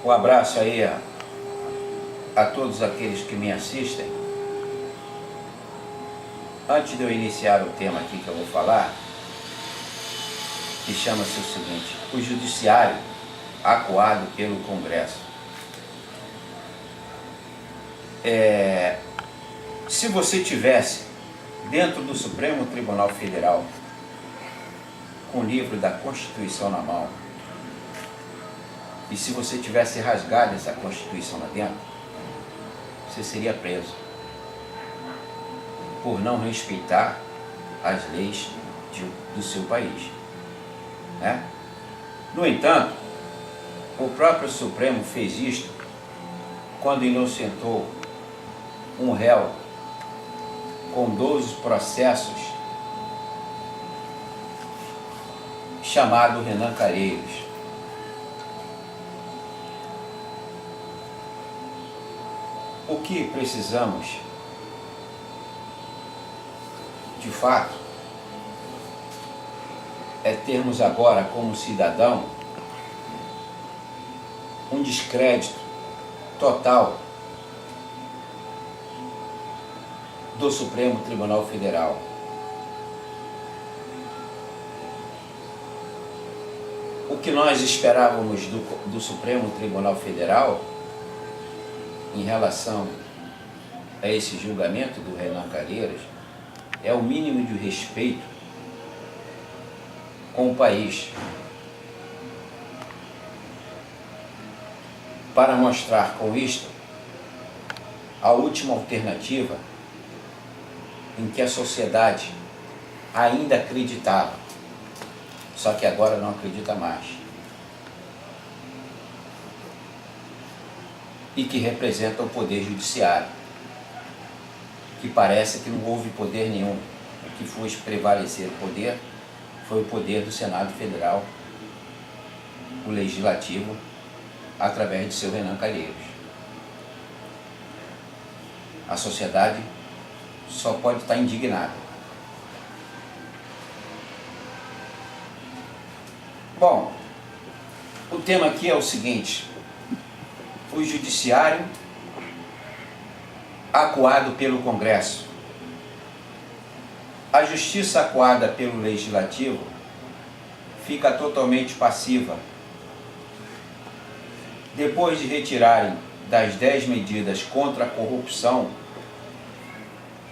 Um abraço aí a todos aqueles que me assistem. Antes de eu iniciar o tema aqui que eu vou falar, que chama-se o seguinte: o Judiciário acuado pelo Congresso. Se você tivesse dentro do Supremo Tribunal Federal com o livro da Constituição na mão, e se você tivesse rasgado essa Constituição lá dentro, você seria preso por não respeitar as leis do seu país, né? No entanto, o próprio Supremo fez isto quando inocentou um réu com 12 processos chamado Renan Calheiros. O que precisamos, de fato, é termos agora, como cidadão, um descrédito total do Supremo Tribunal Federal. O que nós esperávamos do Supremo Tribunal Federal em relação a esse julgamento do Renan Calheiros é o mínimo de respeito com o país, para mostrar com isto a última alternativa em que a sociedade ainda acreditava, só que agora não acredita mais, e que representa o Poder Judiciário, que parece que não houve poder nenhum. O que fez prevalecer o poder foi o poder do Senado Federal, o Legislativo, através de seu Renan Calheiros. A sociedade só pode estar indignada. Bom, o tema aqui é o seguinte: o Judiciário acuado pelo Congresso. A Justiça acuada pelo Legislativo fica totalmente passiva. Depois de retirarem das 10 medidas contra a corrupção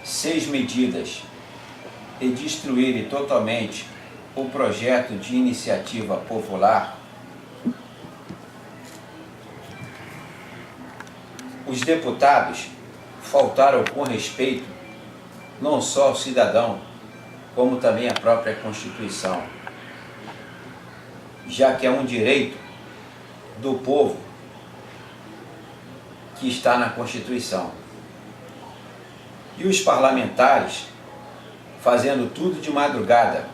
6 medidas e destruírem totalmente o projeto de iniciativa popular, os deputados faltaram com respeito não só ao cidadão, como também à própria Constituição, já que é um direito do povo que está na Constituição. E os parlamentares fazendo tudo de madrugada.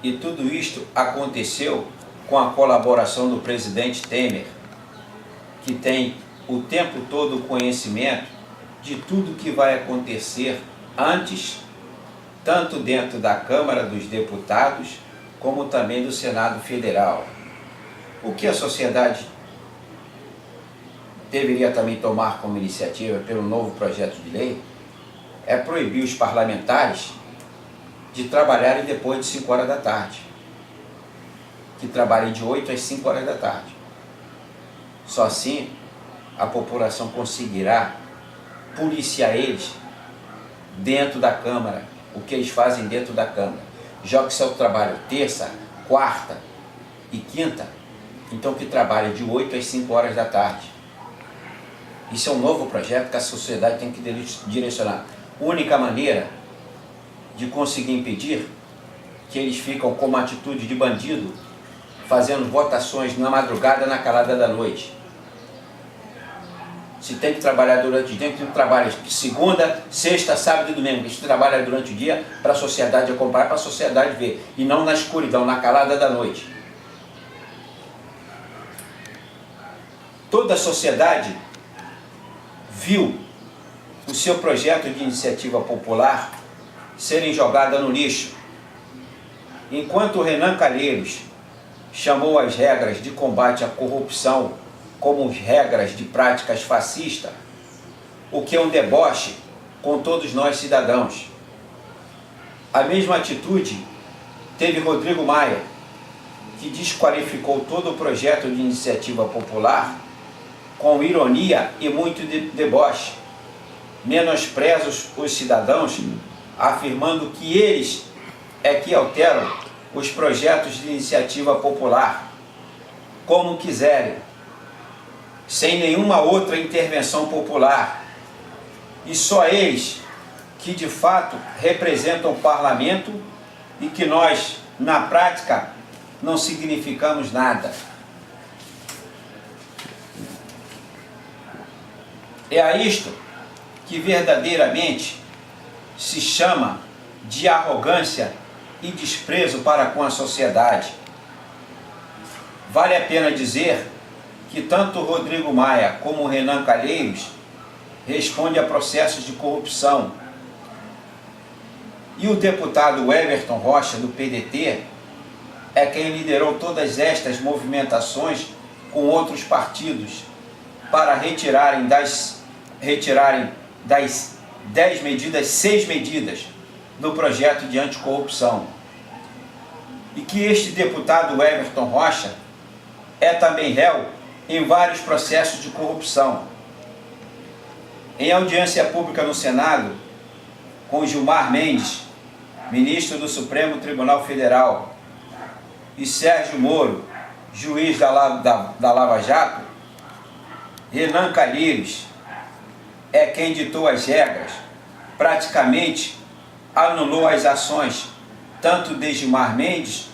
E tudo isto aconteceu com a colaboração do presidente Temer, que tem o tempo todo o conhecimento de tudo que vai acontecer antes, tanto dentro da Câmara dos Deputados, como também do Senado Federal. O que a sociedade deveria também tomar como iniciativa pelo novo projeto de lei é proibir os parlamentares de trabalharem depois de 5 horas da tarde, que trabalhem de 8 às 5 horas da tarde. Só assim a população conseguirá policiar eles dentro da Câmara, o que eles fazem dentro da Câmara. Já que seu trabalho terça, quarta e quinta, então que trabalhe de 8 às 5 horas da tarde. Isso é um novo projeto que a sociedade tem que direcionar. Única maneira de conseguir impedir que eles ficam com uma atitude de bandido, fazendo votações na madrugada, na calada da noite. Se tem que trabalhar durante o dia, tem que trabalhar segunda, sexta, sábado e domingo. Isso trabalha durante o dia para a sociedade acompanhar, para a sociedade ver, e não na escuridão, na calada da noite. Toda a sociedade viu o seu projeto de iniciativa popular serem jogada no lixo. Enquanto o Renan Calheiros chamou as regras de combate à corrupção como regras de práticas fascistas, o que é um deboche com todos nós cidadãos. A mesma atitude teve Rodrigo Maia, que desqualificou todo o projeto de iniciativa popular com ironia e muito deboche, menospreza os cidadãos, afirmando que eles é que alteram os projetos de iniciativa popular como quiserem, sem nenhuma outra intervenção popular, e só eles que de fato representam o parlamento e que nós, na prática, não significamos nada. É a isto que verdadeiramente se chama de arrogância e desprezo para com a sociedade. Vale a pena dizer que tanto Rodrigo Maia como Renan Calheiros respondem a processos de corrupção. E o deputado Everton Rocha, do PDT, é quem liderou todas estas movimentações com outros partidos para retirarem das 10 medidas, 6 medidas do projeto de anticorrupção. E que este deputado Everton Rocha é também réu em vários processos de corrupção. Em audiência pública no Senado, com Gilmar Mendes, ministro do Supremo Tribunal Federal, e Sérgio Moro, juiz da Lava Jato, Renan Calheiros é quem ditou as regras, praticamente anulou as ações tanto de Gilmar Mendes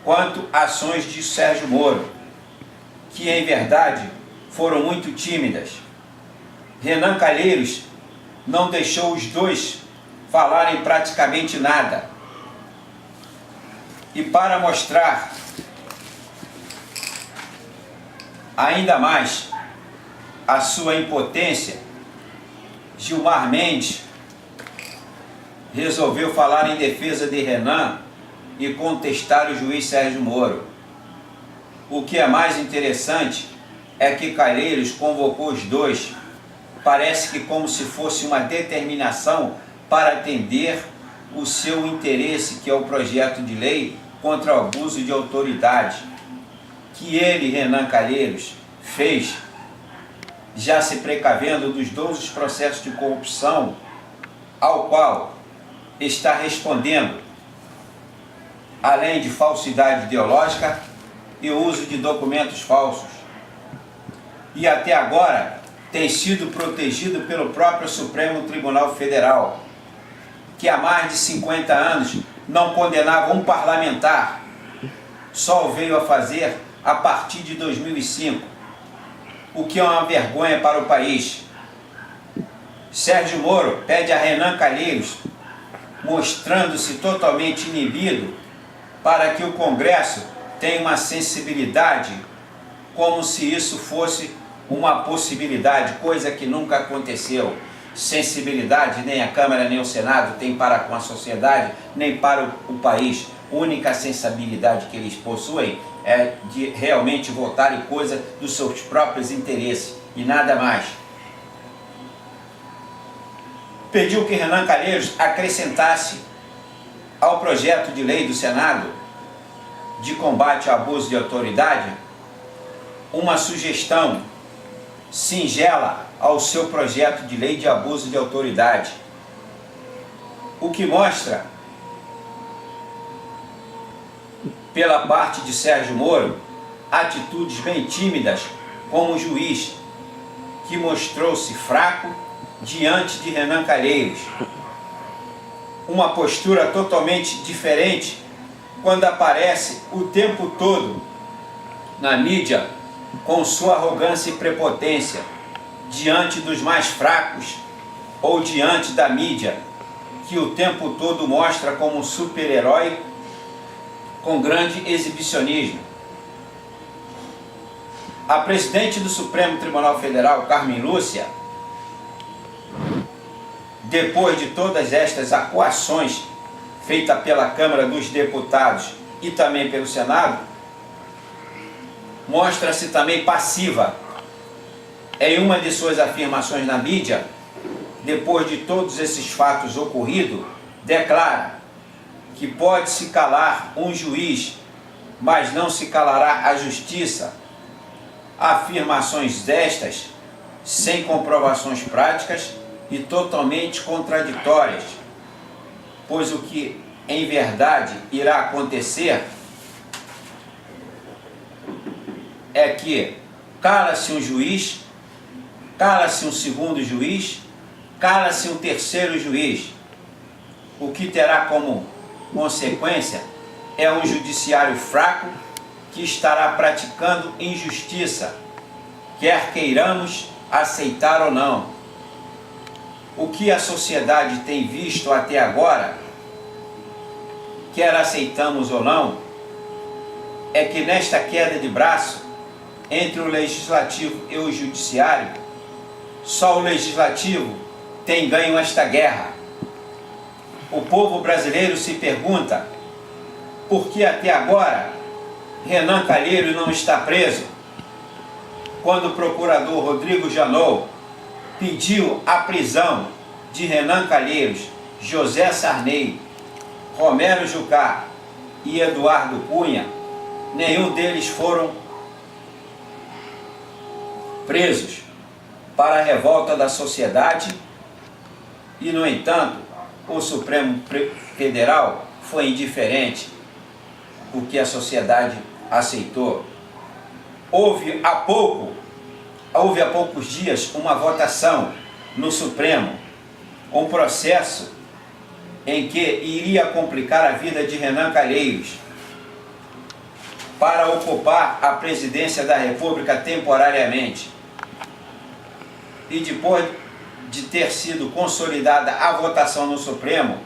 quanto ações de Sérgio Moro, que em verdade foram muito tímidas. Renan Calheiros não deixou os dois falarem praticamente nada. E para mostrar ainda mais a sua impotência, Gilmar Mendes resolveu falar em defesa de Renan e contestar o juiz Sérgio Moro. O que é mais interessante é que Calheiros convocou os dois, parece que como se fosse uma determinação para atender o seu interesse, que é o projeto de lei contra o abuso de autoridade, que ele, Renan Calheiros, fez, já se precavendo dos 12 processos de corrupção ao qual está respondendo, além de falsidade ideológica e uso de documentos falsos. E até agora tem sido protegido pelo próprio Supremo Tribunal Federal, que há mais de 50 anos não condenava um parlamentar, só o veio a fazer a partir de 2005, o que é uma vergonha para o país. Sérgio Moro pede a Renan Calheiros, mostrando-se totalmente inibido, para que o Congresso tenha uma sensibilidade, como se isso fosse uma possibilidade, coisa que nunca aconteceu. Sensibilidade nem a Câmara nem o Senado tem para com a sociedade, nem para o país. A única sensibilidade que eles possuem é de realmente votar em coisa dos seus próprios interesses e nada mais. Pediu que Renan Calheiros acrescentasse ao projeto de lei do Senado de combate ao abuso de autoridade uma sugestão singela ao seu projeto de lei de abuso de autoridade, o que mostra, pela parte de Sérgio Moro, atitudes bem tímidas como juiz, que mostrou-se fraco diante de Renan Calheiros. Uma postura totalmente diferente quando aparece o tempo todo na mídia com sua arrogância e prepotência diante dos mais fracos ou diante da mídia, que o tempo todo mostra como um super-herói com grande exibicionismo. A presidente do Supremo Tribunal Federal, Carmen Lúcia, depois de todas estas acuações feitas pela Câmara dos Deputados e também pelo Senado, mostra-se também passiva em uma de suas afirmações na mídia, depois de todos esses fatos ocorridos, declara que pode-se calar um juiz, mas não se calará a justiça. Afirmações destas, sem comprovações práticas e totalmente contraditórias, pois o que em verdade irá acontecer é que cala-se um juiz, cala-se um segundo juiz, cala-se um terceiro juiz, o que terá como consequência é um judiciário fraco que estará praticando injustiça, quer queiramos aceitar ou não. O que a sociedade tem visto até agora, quer aceitamos ou não, é que nesta queda de braço entre o legislativo e o judiciário, só o legislativo tem ganho esta guerra. O povo brasileiro se pergunta por que até agora Renan Calheiros não está preso, quando o procurador Rodrigo Janot pediu a prisão de Renan Calheiros, José Sarney, Romero Jucá e Eduardo Cunha. Nenhum deles foram presos para a revolta da sociedade e, no entanto, o Supremo Federal foi indiferente, porque a sociedade aceitou. Houve há poucos dias uma votação no Supremo, um processo em que iria complicar a vida de Renan Calheiros para ocupar a presidência da República temporariamente. E depois de ter sido consolidada a votação no Supremo,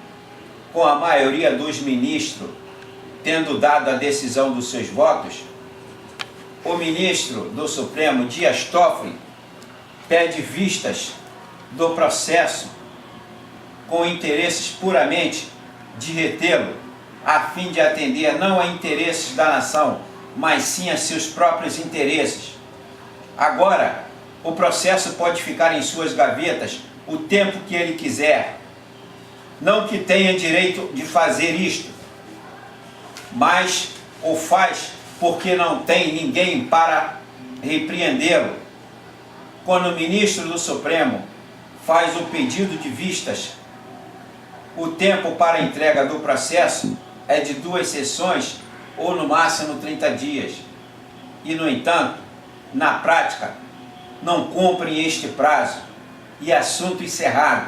com a maioria dos ministros tendo dado a decisão dos seus votos, o ministro do Supremo, Dias Toffoli, pede vistas do processo com interesses puramente de retê-lo, a fim de atender não a interesses da nação, mas sim a seus próprios interesses. Agora, o processo pode ficar em suas gavetas o tempo que ele quiser. Não que tenha direito de fazer isto, mas o faz porque não tem ninguém para repreendê-lo. Quando o ministro do Supremo faz o pedido de vistas, o tempo para a entrega do processo é de 2 sessões ou no máximo 30 dias. E, no entanto, na prática, não cumprem este prazo e assunto encerrado.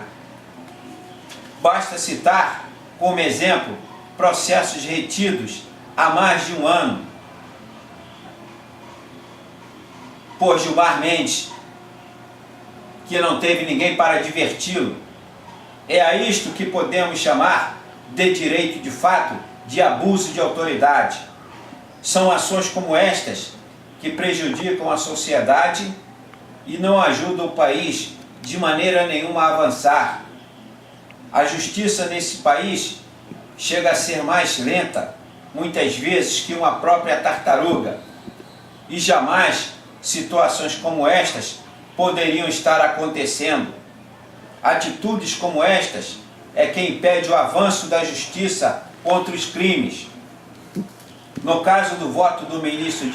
Basta citar como exemplo processos retidos há mais de um ano por Gilmar Mendes, que não teve ninguém para diverti-lo. É a isto que podemos chamar de direito de fato de abuso de autoridade. São ações como estas que prejudicam a sociedade e não ajudam o país de maneira nenhuma a avançar. A justiça nesse país chega a ser mais lenta, muitas vezes, que uma própria tartaruga. E jamais situações como estas poderiam estar acontecendo. Atitudes como estas é que impede o avanço da justiça contra os crimes. No caso do voto do ministro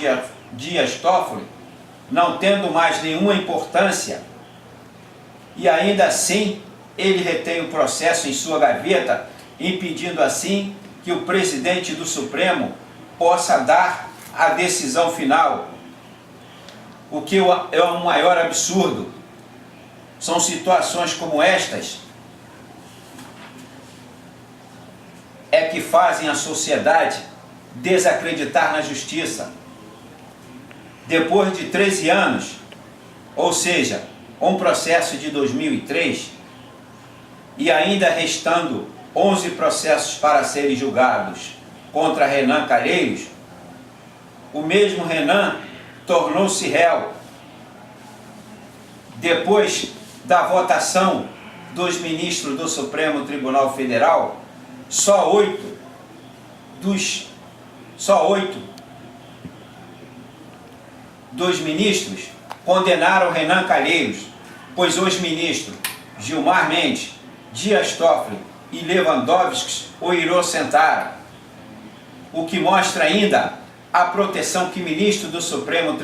Dias Toffoli, não tendo mais nenhuma importância, e ainda assim ele retém o processo em sua gaveta, impedindo assim que o presidente do Supremo possa dar a decisão final, o que é o maior absurdo. São situações como estas é que fazem a sociedade desacreditar na justiça. Depois de 13 anos, ou seja, um processo de 2003, e ainda restando 11 processos para serem julgados contra Renan Calheiros, o mesmo Renan tornou-se réu. Depois da votação dos ministros do Supremo Tribunal Federal, só 8 dos ministros condenaram Renan Calheiros, pois os ministros Gilmar Mendes, Dias Toffoli e Lewandowski o inocentaram, o que mostra ainda a proteção que ministros do Supremo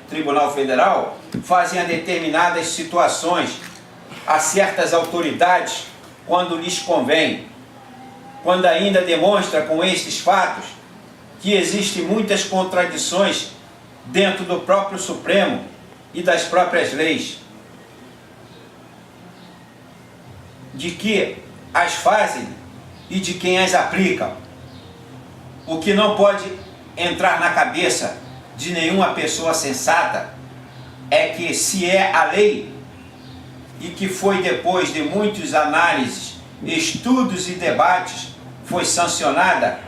Tribunal Federal fazem a determinadas situações, a certas autoridades, quando lhes convém, quando ainda demonstra com estes fatos que existem muitas contradições dentro do próprio Supremo e das próprias leis, de que as fazem e de quem as aplica. O que não pode entrar na cabeça de nenhuma pessoa sensata é que, se é a lei e que foi depois de muitas análises, estudos e debates foi sancionada,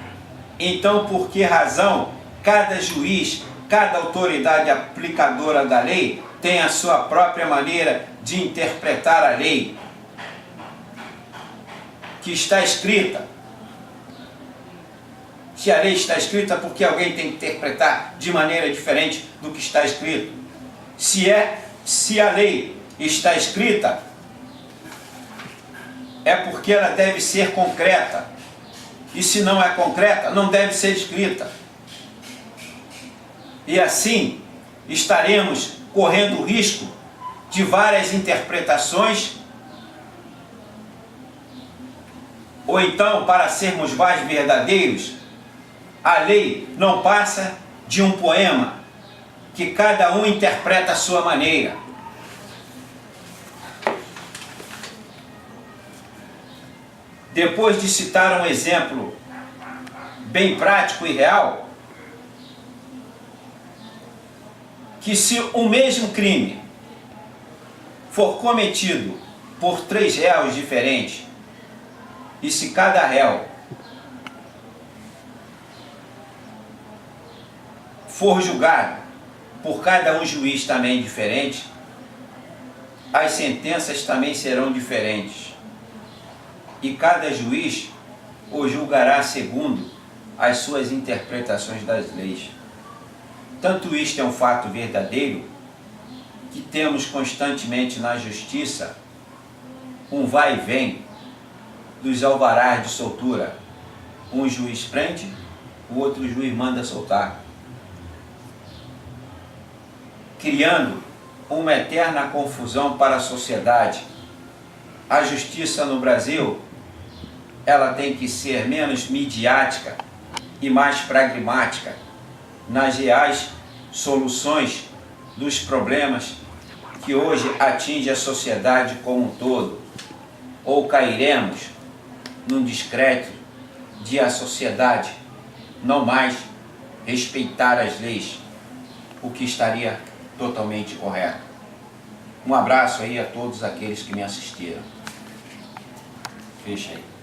então por que razão cada juiz, cada autoridade aplicadora da lei tem a sua própria maneira de interpretar a lei que está escrita? Se a lei está escrita, porque alguém tem que interpretar de maneira diferente do que está escrito? Se a lei está escrita, é porque ela deve ser concreta. E se não é concreta, não deve ser escrita. E assim estaremos correndo o risco de várias interpretações, ou então, para sermos mais verdadeiros, a lei não passa de um poema que cada um interpreta à sua maneira. Depois de citar um exemplo bem prático e real, que se o mesmo crime for cometido por 3 réus diferentes, e se cada réu for julgado por cada um juiz também diferente, as sentenças também serão diferentes. E cada juiz o julgará segundo as suas interpretações das leis. Tanto isto é um fato verdadeiro, que temos constantemente na justiça um vai e vem dos alvarás de soltura. Um juiz prende, o outro juiz manda soltar, criando uma eterna confusão para a sociedade. A justiça no Brasil, ela tem que ser menos midiática e mais pragmática nas reais soluções dos problemas que hoje atingem a sociedade como um todo. Ou cairemos num descrédito de a sociedade não mais respeitar as leis, o que estaria totalmente correto. Um abraço aí a todos aqueles que me assistiram. Fecha aí.